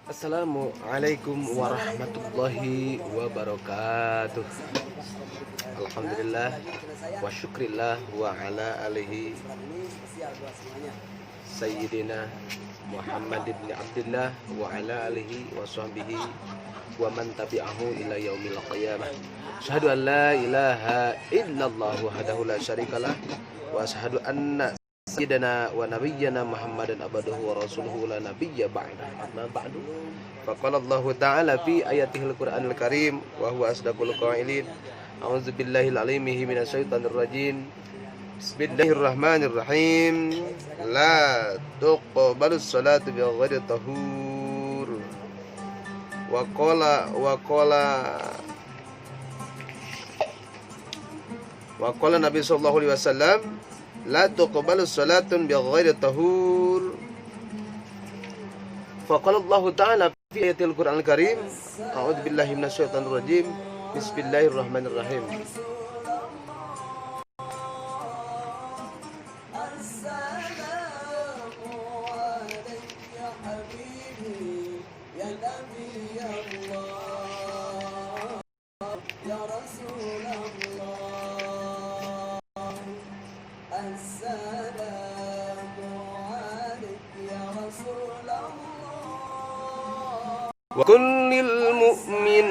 Assalamualaikum warahmatullahi wabarakatuh. Alhamdulillah wa syukrillah wa ala alihi Sayyidina Muhammad ibn Abdullah wa ala alihi wa sahbihi wa man tabi'ahu ila yaumil qiyamah. Asyhadu an la ilaha illallah wahdahu la syarikalah wa asyhadu anna sayyidina wa nabiyyana Muhammadan abduhu wa rasuluhu la nabiyya ba'da. Amma ba'du. Faqala Allah ta'ala fi ayatihil Qur'anil Karim wa huwa asdaqul qailin. A'udzu billahil alimi minasyaitonir rajim. Bismillahirrahmanirrahim. La tuqbalus salatu bi ghairi tahur. Wa qala Nabi sallallahu alaihi wasallam, la tuqbalus salatun bi ghairi tahur. Faqala Allah ta'ala fi ayatil Qur'anil Karim. A'udzu billahi minasyaitonir rajim. Bismillahirrahmanirrahim. Wa kullil mu'minati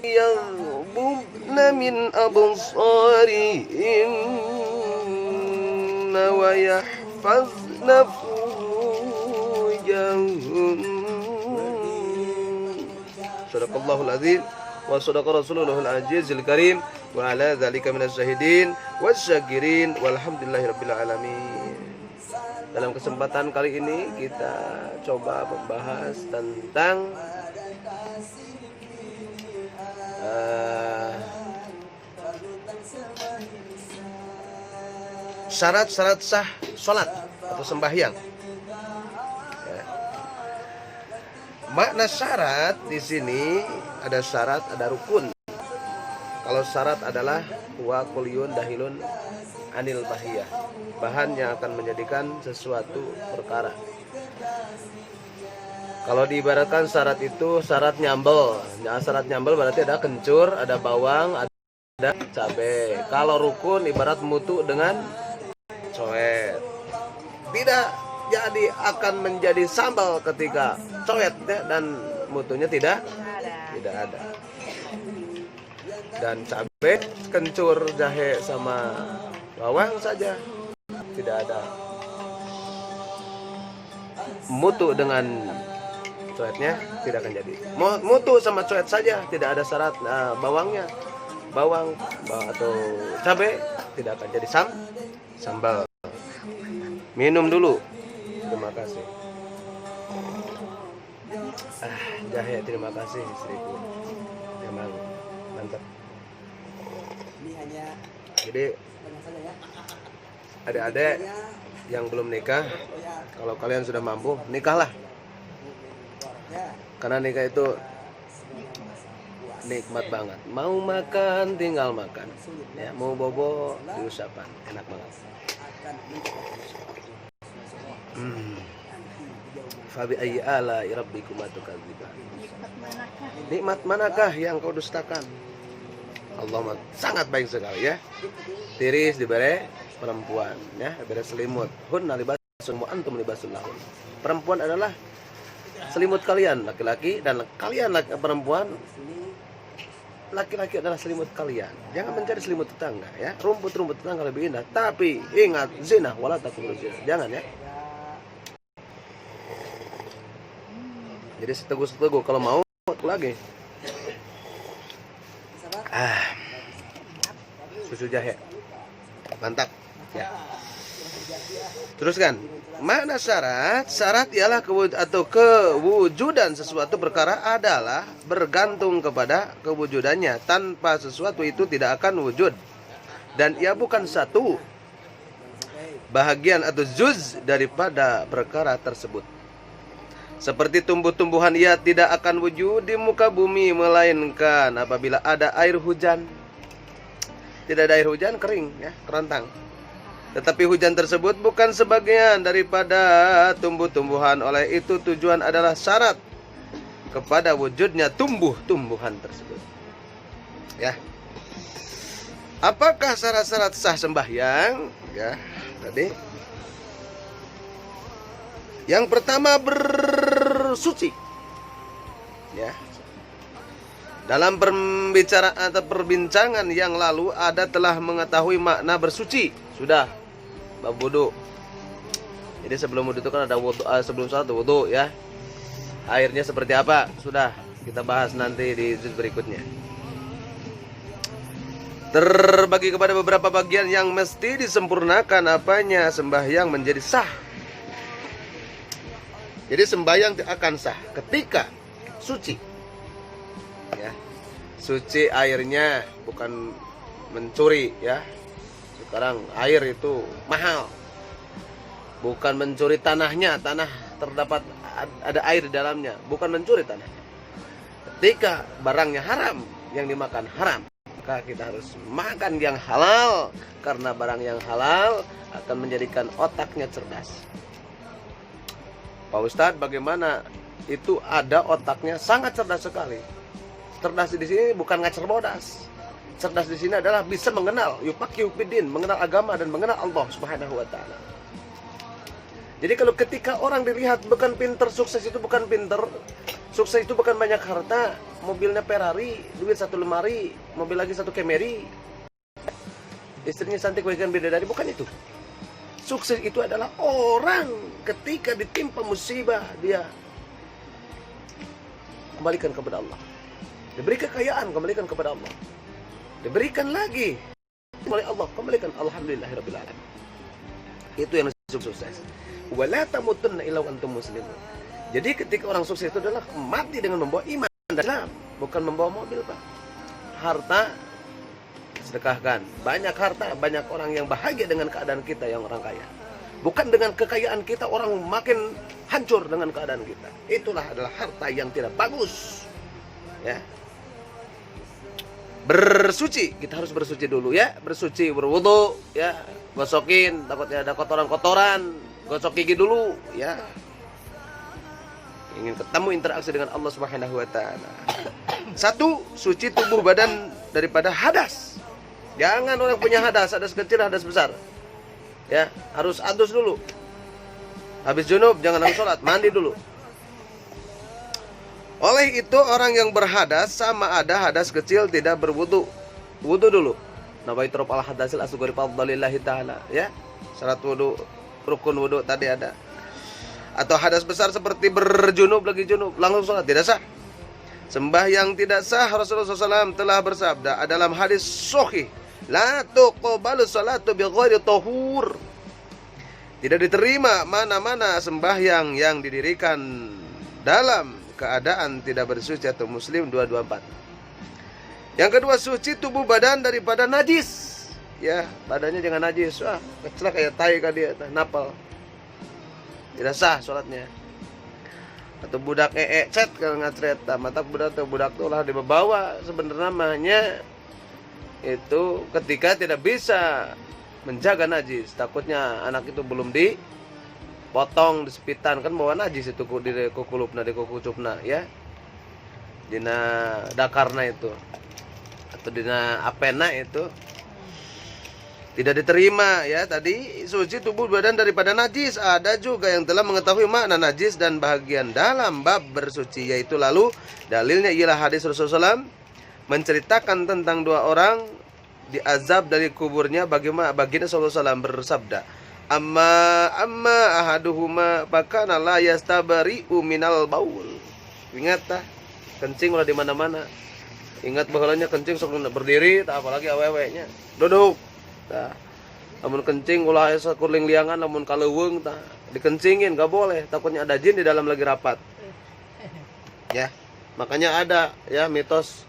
yaghdubna min absarihinna wa yahfazna furujahun. Sadaqallahul azim wa sadaqa rasulullahul azizil karim wa ala dzalika minas syahidin wasyakirin walhamdulillahirabbil alamin. Dalam kesempatan kali ini kita coba membahas tentang syarat-syarat sah sholat atau sembahyang. Makna syarat di sini ada syarat, ada rukun. Kalau syarat adalah wa kulyun dahilun anil bahiyah, bahan yang akan menjadikan sesuatu perkara. Kalau diibaratkan syarat itu syarat nyambel. Nah, syarat nyambel berarti ada kencur, ada bawang, ada cabai. Kalau rukun ibarat mutu dengan coet. Tidak jadi akan menjadi sambal ketika coet dan mutunya tidak ada. Dan cabai, kencur, jahe sama bawang saja tidak ada mutu dengan coetnya, tidak akan jadi. Mutu sama coet saja tidak ada syarat bawangnya, bawang atau cabai tidak akan jadi sambal. Minum dulu. Terima kasih. Jahe, terima kasih istriku. Memang mantap. Jadi adik-adik yang belum nikah, kalau kalian sudah mampu, nikahlah. Karena nikah itu nikmat banget. Mau makan tinggal makan, ya, mau bobo diusapan, enak banget. Fabi ayyi ala rabbikum atukadziban. Nikmat manakah yang kau dustakan? Allah sangat baik sekali, ya. Tiris diberi perempuan, ya, diberi selimut. Hunna libasun wa antum libasul lahun. Perempuan adalah selimut kalian laki-laki, dan kalian perempuan laki-laki adalah selimut kalian. Jangan mencari selimut tetangga, ya. Rumput-rumput tetangga lebih indah, tapi ingat zina wala taqrabuz zina. Jangan, ya. Jadi seteguh-seteguh kalau mau lagi. Susu jahe. Mantap, ya. Teruskan. Makna syarat? Syarat ialah kewujudan sesuatu perkara adalah bergantung kepada kewujudannya. Tanpa sesuatu itu tidak akan wujud. Dan ia bukan satu bahagian atau juz daripada perkara tersebut. Seperti tumbuh-tumbuhan, ia tidak akan wujud di muka bumi melainkan apabila ada air hujan. Tidak ada air hujan, kering, ya, kerontang. Tetapi hujan tersebut bukan sebagian daripada tumbuh-tumbuhan. Oleh itu tujuan adalah syarat kepada wujudnya tumbuh-tumbuhan tersebut. Ya. Apakah syarat-syarat sah sembahyang? Ya, tadi. Yang pertama bersuci. Ya. Dalam pembicaraan atau perbincangan yang lalu ada telah mengetahui makna bersuci. Sudah bab wudu. Jadi sebelum wudu itu kan ada wudu, sebelum salat wudu ya. Airnya seperti apa? Sudah kita bahas nanti di juz berikutnya. Terbagi kepada beberapa bagian yang mesti disempurnakan apanya sembahyang menjadi sah. Jadi sembahyang akan sah ketika suci. Ya. Suci airnya, bukan mencuri ya. Sekarang air itu mahal. Bukan mencuri tanahnya, tanah terdapat ada air di dalamnya, bukan mencuri tanahnya. Ketika barangnya haram, yang dimakan haram, maka kita harus makan yang halal, karena barang yang halal akan menjadikan otaknya cerdas. Pak Ustadz, bagaimana itu ada otaknya sangat cerdas sekali? Cerdas di sini bukan ngacer bodas. Cerdas di sini adalah bisa mengenal yufaqihu fiddin, mengenal agama dan mengenal Allah Subhanahu wa taala. Jadi kalau ketika orang dilihat bukan pinter, sukses itu bukan pinter, sukses itu bukan banyak harta, mobilnya Ferrari, duit 1 lemari, mobil lagi 1 Camry, istrinya cantik bagaikan bidadari, bukan itu. Sukses itu adalah orang ketika ditimpa musibah dia kembalikan kepada Allah. Diberi kekayaan, kembalikan kepada Allah. Diberikan lagi oleh Allah, kembalikan alhamdulillahirabbil alamin. Itu yang sukses. Wala tamutunna illa wa antum muslimun. Jadi ketika orang sukses itu adalah mati dengan membawa iman dan Islam, bukan membawa mobil, Pak. Harta sedekahkan. Banyak harta, banyak orang yang bahagia dengan keadaan kita yang orang kaya. Bukan dengan kekayaan kita orang makin hancur dengan keadaan kita. Itulah adalah harta yang tidak bagus. Ya. Bersuci, kita harus bersuci dulu ya, bersuci, berwudu ya, gosokin takutnya ada kotoran-kotoran, gosok gigi dulu ya. Ingin ketemu interaksi dengan Allah Subhanahu wa taala. 1, suci tubuh badan daripada hadas. Jangan orang punya hadas kecil, hadas besar. Ya, harus adus dulu. Habis junub jangan langsung salat, mandi dulu. Oleh itu orang yang berhadas sama ada hadas kecil tidak berwudu. Wudu dulu. Nawaitu raf'al hadasil asghari fadlillahi taala ya. Syarat wudu, rukun wudu tadi ada. Atau hadas besar seperti berjunub lagi junub, langsung salat tidak sah. Sembahyang tidak sah. Rasulullah SAW telah bersabda dalam hadis sahih, la tuqbalu salatu bighairi tahur. Tidak diterima mana-mana sembahyang yang didirikan dalam keadaan tidak bersuci atau muslim 224. Yang kedua, suci tubuh badan daripada najis. Ya, badannya jangan najis. Wah, kecil kayak tai kan dia, napal. Tidak sah sholatnya. Atau budak cet kalau ngatret, mata budak tuh lah dibawa sebenarnya namanya itu ketika tidak bisa menjaga najis, takutnya anak itu belum dipotong, disepitan kan bawa najis itu di kukulupna, di kukucupna ya, dina dakarna itu atau dina apena itu tidak diterima ya. Tadi suci tubuh badan daripada najis. Ada juga yang telah mengetahui makna najis dan bahagian dalam bab bersuci, yaitu lalu dalilnya ialah hadis Rasulullah SAW menceritakan tentang 2 orang diazab dari kuburnya. Bagaimana baginda sallallahu alaihi wasallam bersabda, amma ahaduhuma fakana la yastabari'u minal baul. Ingat tah, kencing ulah di mana-mana. Ingat baheulanya kencing sok berdiri, tah apalagi awewe-nya duduk. Tah, lamun kencing ulah sakuring liangan, lamun kaleuweung tah dikencingin enggak boleh, takutnya ada jin di dalam lagi rapat. Ya, makanya ada ya mitos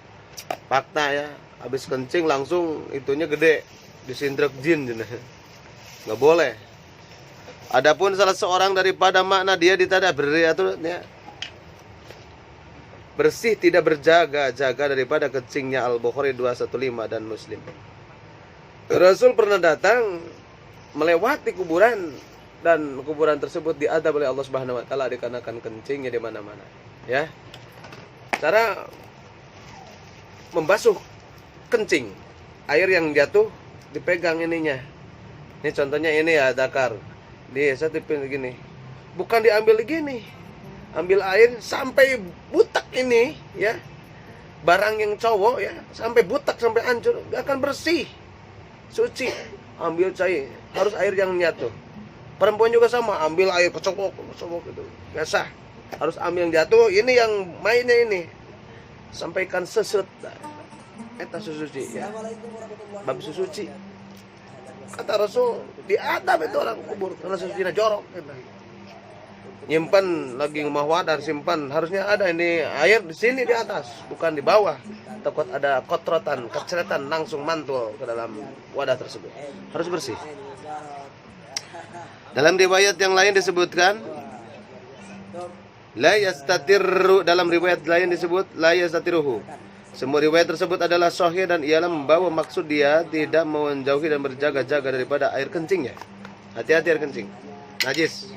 fakta ya, habis kencing langsung itunya gede, disindrek jin nggak boleh. Adapun salah seorang daripada makna dia ditadaburi atau ya, bersih tidak berjaga-jaga daripada kencingnya. Al-Bukhari 215 dan Muslim. Rasul pernah datang melewati kuburan dan kuburan tersebut diadab oleh Allah Subhanahu wa taala dikarenakan kencingnya di mana-mana. Ya. Cara membasuh kencing, air yang jatuh dipegang ininya. Ini contohnya ini ya, dakar. Saya tipin gini. Bukan diambil gini. Ambil air sampai butak ini ya. Barang yang cowok ya, sampai butak sampai hancur, gak akan bersih. Suci. Ambil cair, harus air yang jatuh. Perempuan juga sama, ambil air kecokok gitu. Gak sah. Harus ambil yang jatuh, ini yang mainnya ini. Sampaikan sesut. Eta susuci ya. Bab susuci. Kata Rasul, diadab itu orang kubur karena susucinya jorok gitu. Nyimpan lagi rumah wadah, simpan, harusnya ada ini air di sini di atas, bukan di bawah. Takut ada kotrotan, keceretan langsung mantul ke dalam wadah tersebut. Harus bersih. Dalam riwayat yang lain disebutkan la yastatiru, dalam riwayat lain disebut la yastatiruhu. Semua riwayat tersebut adalah sahih dan ialah membawa maksud dia tidak menjauhi dan berjaga-jaga daripada air kencingnya. Hati-hati air kencing. Najis.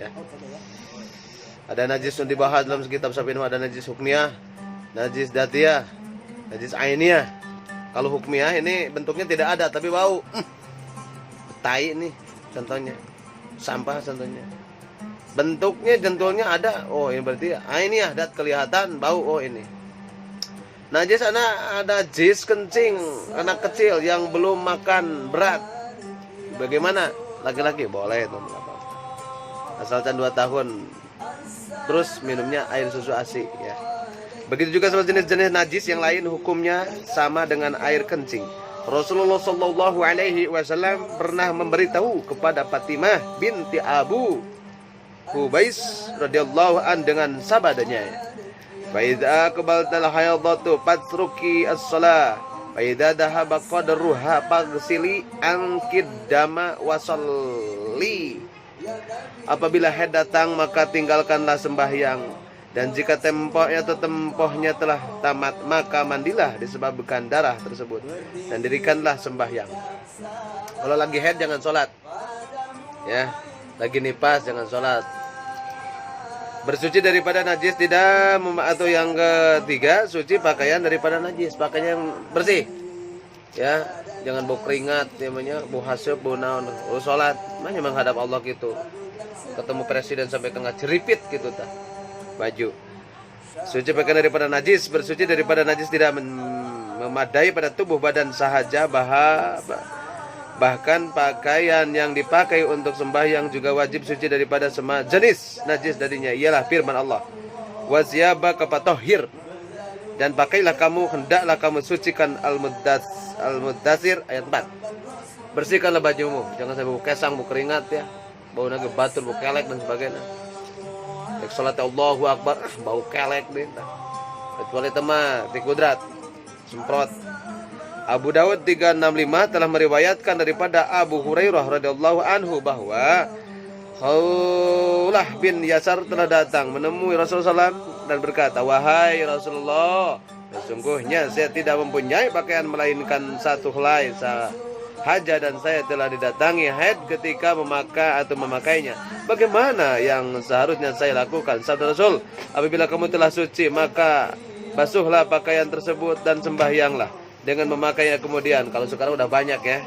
Ya. Ada najis yang dibahas dalam kitab Safinah, ada najis hukmiyah, najis datiyah, najis ainiyah. Kalau hukmiyah ini bentuknya tidak ada tapi bau. Tai nih contohnya. Sampah contohnya. Bentuknya jentolnya ada. Oh, ini berarti ainiyah, dat kelihatan bau. Oh, ini. Najis ada jis kencing anak kecil yang belum makan berat. Bagaimana? Laki-laki boleh itu apa? Asalkan 2 tahun. Terus minumnya air susu ASI ya. Begitu juga sama jenis-jenis najis yang lain hukumnya sama dengan air kencing. Rasulullah Shallallahu alaihi wasallam pernah memberitahu kepada Fatimah binti Abu Hubais radhiyallahu an dengan sabadanya. Fa idza aqbaltal haydatu fatruki as-shalah fa idza dhahaba qadruha faghsili ankid dama wa shalli. Apabila haid datang maka tinggalkanlah sembahyang, dan jika tempohnya telah tamat maka mandilah disebabkan darah tersebut dan dirikanlah sembahyang. Kalau lagi haid jangan sholat ya, lagi nifas jangan sholat. Bersuci daripada najis tidak, atau yang ketiga suci pakaian daripada najis, pakaian yang bersih ya, jangan bau keringat namanya, bau hasub, bau naon. Sholat mana menghadap Allah gitu, ketemu presiden sampai kena ceripit gitu tah baju. Suci pakaian daripada najis, bersuci daripada najis tidak memadai pada tubuh badan sahaja, bahkan pakaian yang dipakai untuk sembahyang juga wajib suci daripada semua jenis najis darinya. Ialah firman Allah, waziyabaka fatahhir, dan pakailah kamu, hendaklah kamu sucikan Al-Muddatsir ayat 4. Bersihkanlah bajumu, jangan sampai bau kesang, bau keringat ya, bau naga batul, bau kelek dan sebagainya. Salat Allahu Akbar, bau kelek deh. Kecuali tema di kudrat semprot. Abu Dawud 365 telah meriwayatkan daripada Abu Hurairah radhiyallahu anhu bahwa Khawlah bin Yasar telah datang menemui Rasulullah SAW dan berkata, wahai Rasulullah, sesungguhnya saya tidak mempunyai pakaian melainkan satu helai sahaja, dan saya telah didatangi haid ketika memakai atau memakainya. Bagaimana yang seharusnya saya lakukan? Sabda Rasul, apabila kamu telah suci maka basuhlah pakaian tersebut dan sembahyanglah dengan memakainya kemudian. Kalau sekarang udah banyak ya,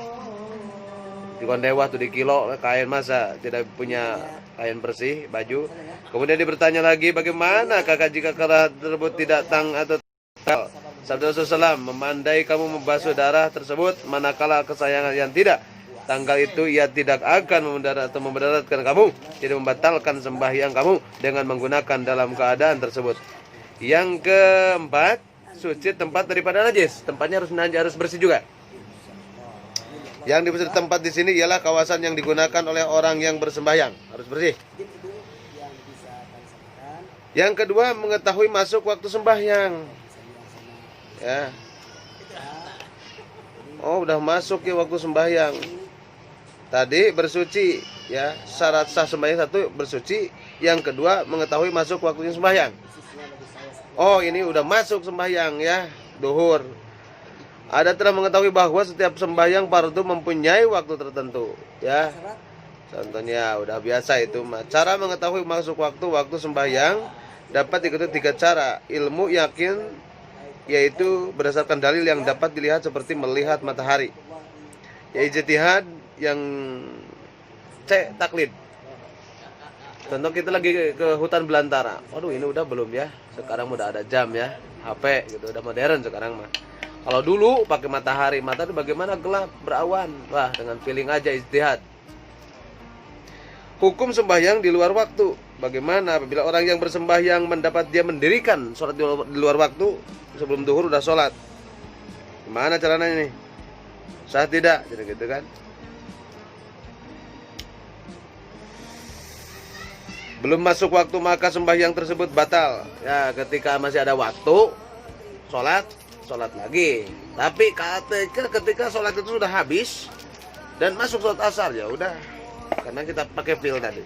di kondewa tuh di kilo kain, masa tidak punya kain bersih baju. Kemudian dia bertanya lagi, bagaimana kakak jika kala tersebut tidak tang atau tal? Sabda Rasulullah, memandai kamu membasuh darah tersebut manakala kesayangan yang tidak tanggal itu ia tidak akan membedaratkan kamu, tidak membatalkan sembahyang kamu dengan menggunakan dalam keadaan tersebut. Yang keempat, suci tempat daripada najis. Tempatnya harus bersih juga. Yang dimaksud tempat di sini ialah kawasan yang digunakan oleh orang yang bersembahyang, harus bersih. Yang kedua, mengetahui masuk waktu sembahyang. Ya. Oh, udah masuk ya waktu sembahyang. Tadi bersuci ya, syarat sah sembahyang satu bersuci, yang kedua mengetahui masuk waktunya sembahyang. Oh, ini udah masuk sembahyang ya, duhur. Ada telah mengetahui bahwa setiap sembahyang fardu mempunyai waktu tertentu, ya. Contohnya udah biasa itu. Cara mengetahui masuk waktu sembahyang dapat diikuti 3 cara. Ilmu yakin, yaitu berdasarkan dalil yang dapat dilihat seperti melihat matahari. Ya ijtihad, yang taklid. Contoh kita lagi ke hutan belantara. Waduh, ini udah belum ya? Sekarang udah ada jam ya, HP gitu, udah modern sekarang mah. Kalau dulu pakai matahari bagaimana gelap, berawan. Wah, dengan feeling aja ijtihad. Hukum sembahyang di luar waktu. Bagaimana apabila orang yang bersembahyang mendapat dia mendirikan sholat di luar waktu, sebelum duhur udah sholat. Gimana caranya ini? Sah tidak? Jadi gitu kan. Belum masuk waktu maka sembahyang tersebut batal. Ya, ketika masih ada waktu sholat lagi. Tapi ketika sholat itu sudah habis dan masuk sholat asar, ya udah, karena kita pakai fil tadi.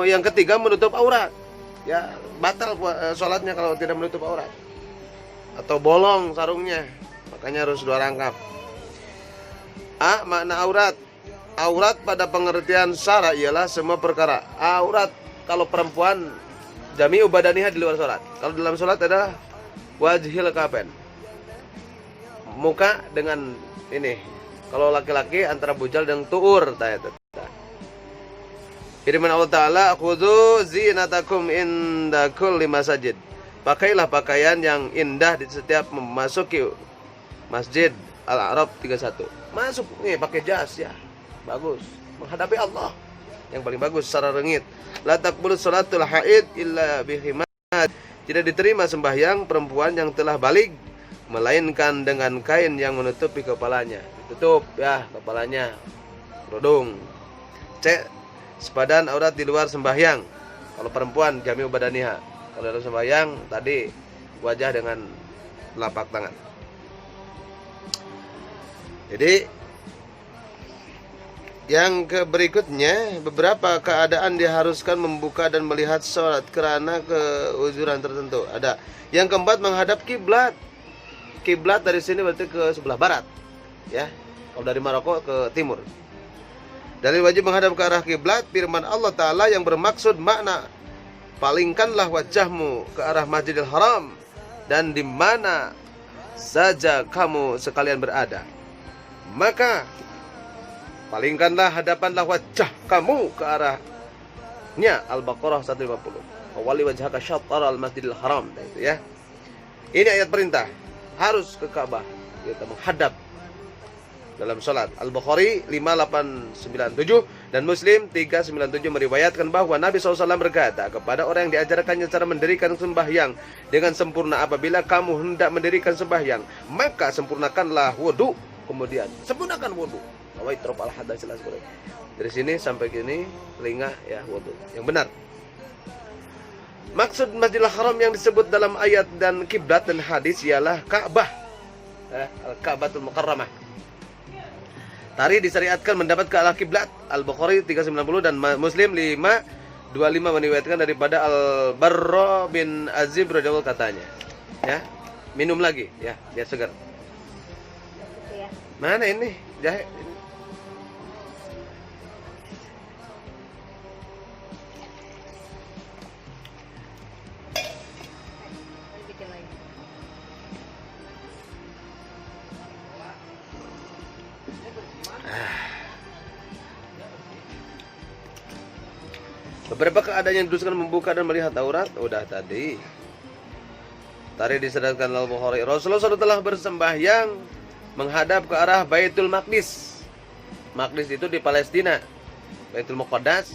Yang ketiga, menutup aurat. Ya, batal sholatnya kalau tidak menutup aurat. Atau bolong sarungnya, makanya harus 2 rangkap. Makna aurat. Aurat pada pengertian syara ialah semua perkara. Aurat kalau perempuan jami'u badaniha di luar sholat. Kalau dalam sholat adalah wajhil kafen, muka dengan ini. Kalau laki-laki antara bujal dan tuur. Firman Allah Ta'ala, khudzu zinatakum inda kulli masajid. Pakailah pakaian yang indah di setiap memasuki masjid. Al-A'raf 31. Masuk nih pakai jas ya, bagus, menghadapi Allah yang paling bagus secara rengit. La taqbulu sholatul haid illa bihimad. Tidak diterima sembahyang perempuan yang telah balik melainkan dengan kain yang menutupi kepalanya. Ditutup ya kepalanya, kerudung. Sepadan aurat di luar sembahyang. Kalau perempuan jami'u badaniha. Kalau dalam sembahyang tadi wajah dengan telapak tangan. Jadi yang berikutnya, beberapa keadaan diharuskan membuka dan melihat sholat karena keuzuran tertentu. Ada. Yang keempat, menghadap kiblat. Kiblat dari sini berarti ke sebelah barat, ya. Kalau dari Maroko ke timur. Dalil wajib menghadap ke arah kiblat, firman Allah Ta'ala yang bermaksud makna palingkanlah wajahmu ke arah Masjidil Haram dan di mana saja kamu sekalian berada. Maka palingkanlah, hadapanlah wajah kamu ke arahnya. Al-Baqarah 150. Wali wajhaka syatr al-Masjidil Haram. Itu ya. Ini ayat perintah. Harus ke Ka'bah. Kita menghadap dalam salat. Al-Bukhari 5897 dan Muslim 397 meriwayatkan bahwa Nabi SAW berkata kepada orang yang diajarkannya cara mendirikan sembahyang dengan sempurna, apabila kamu hendak mendirikan sembahyang, maka sempurnakanlah wudu. Kemudian sempurnakan wudu. Dari sini sampai gini telinga ya wudu yang benar. Maksud Masjidil Haram yang disebut dalam ayat dan kiblat dan hadis ialah Ka'bah, Al-Ka'batul Mukarramah. Tari disyariatkan mendapat ke arah kiblat. Al-Bukhari 390 dan Muslim 525 meriwayatkan daripada Al-Barra bin Azib radhiyallahu katanya. Ya, minum lagi ya biar segar. Mana ini jahe? Beberapa keadaan yang didosakan membuka dan melihat aurat udah tadi. Tadi disebutkan Al-Bukhari, Rasulullah SAW telah bersembahyang menghadap ke arah Baitul Maqdis. Maqdis itu di Palestina. Baitul Muqaddas.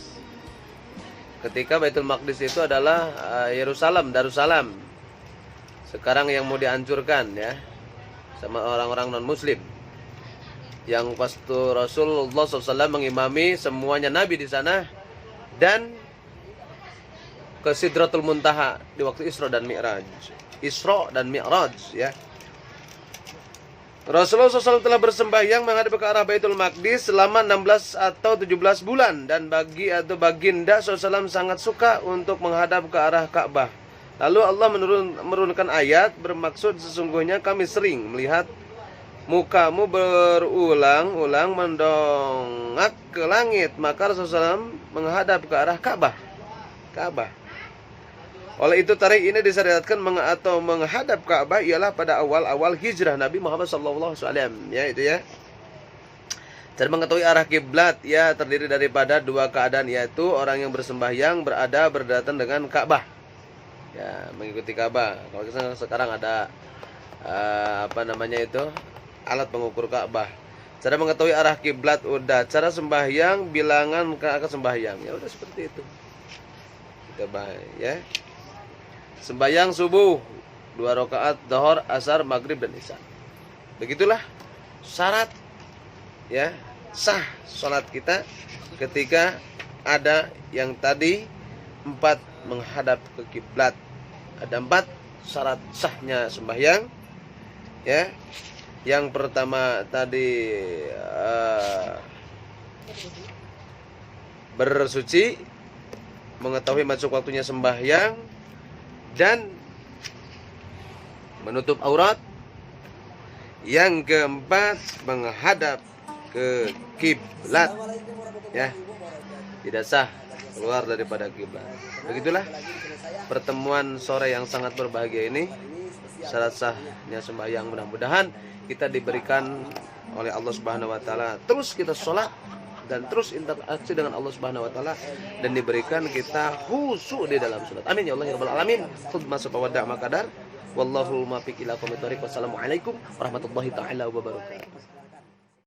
Ketika Baitul Maqdis itu adalah Yerusalem, Darussalam. Sekarang yang mau dihancurkan ya sama orang-orang non-muslim. Yang waktu Rasulullah SAW mengimami semuanya Nabi di sana dan ke Sidratul Muntaha di waktu Isra dan Mi'raj. Isra dan Mi'raj ya. Rasulullah SAW telah bersembahyang menghadap ke arah Baitul Maqdis selama 16 atau 17 bulan dan baginda SAW sangat suka untuk menghadap ke arah Ka'bah. Lalu Allah menurunkan ayat bermaksud sesungguhnya kami sering melihat mukamu berulang-ulang mendongak ke langit. Maka Rasulullah SAW menghadap ke arah Ka'bah. Oleh itu tarik ini disyariatkan atau menghadap Ka'bah ialah pada awal-awal hijrah Nabi Muhammad SAW, ya itu ya. Dan mengetahui arah kiblat ya terdiri daripada dua keadaan, yaitu orang yang bersembahyang berada berdekatan dengan Ka'bah. Ya, mengikuti Ka'bah. Kalau sekarang ada alat pengukur Ka'bah. Cara mengetahui arah kiblat udah, cara sembahyang bilangan ke sembahyang. Ya udah seperti itu. Kita ya. Sembahyang subuh 2 rakaat, zuhur, asar, maghrib dan isya. Begitulah syarat ya sah salat kita ketika ada yang tadi 4 menghadap ke kiblat. Ada 4 syarat sahnya sembahyang ya. Yang pertama tadi bersuci, mengetahui masuk waktunya sembahyang, dan menutup aurat. Yang keempat menghadap ke kiblat ya, tidak sah keluar daripada kiblat. Begitulah pertemuan sore yang sangat berbahagia ini, syarat sahnya sembahyang. Mudah-mudahan kita diberikan oleh Allah Subhanahu wa taala terus kita sholat dan terus interaksi dengan Allah Subhanahu wa taala, dan diberikan kita khusyuk di dalam salat. Amin ya Allah ya rabbal alamin. Khudh ma sabawadda ma qadar. Wallahu muwaffiq ila aqwamit thoriq. Wassalamualaikum warahmatullahi taala wabarakatuh.